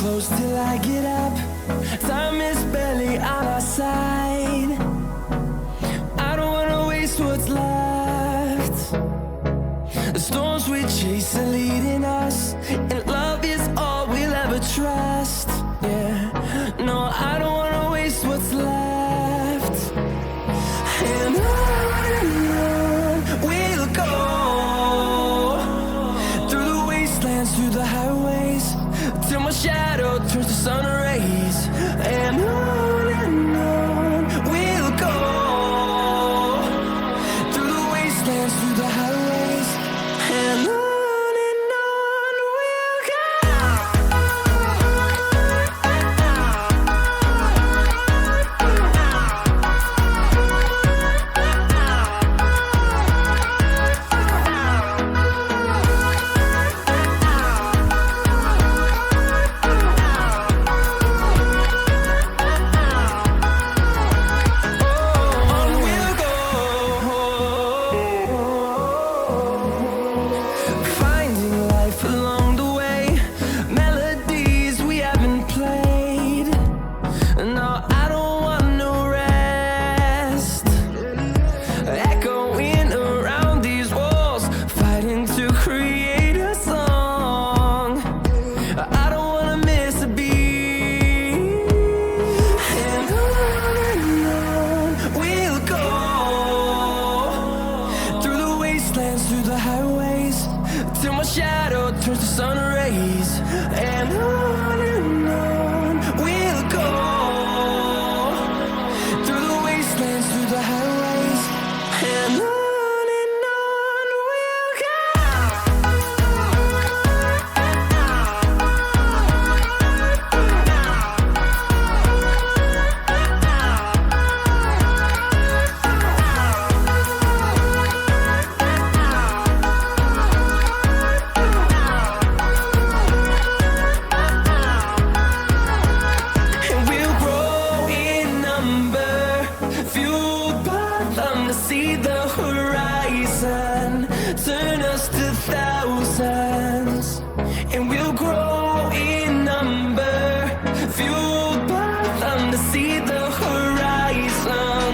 close till I get up. Time is barely on our side. I don't wanna waste what's left. The storms we chase are leading us, and love is all we'll ever trust. Yeah, no, I don't wanna waste what's left. And on we'll go, through the wastelands, through the highways, till my shadow turns to sun rays. And on we'll go, through the wastelands, through the highways, and on we'll go. Finding life along the way, melodies we haven't played. No, I don't want no rest. Echoing around these walls, fighting to create a song. I don't wanna miss a beat. And on we'll go, through the wastelands, through the highways, till my shadow turns to sun rays. And on we'll go, through the wastelands, through the highways, and on we'll go. And we'll grow in number, fueled by them to see the horizon, turn us to thousands. And we'll grow in number, fueled by them to see the horizon.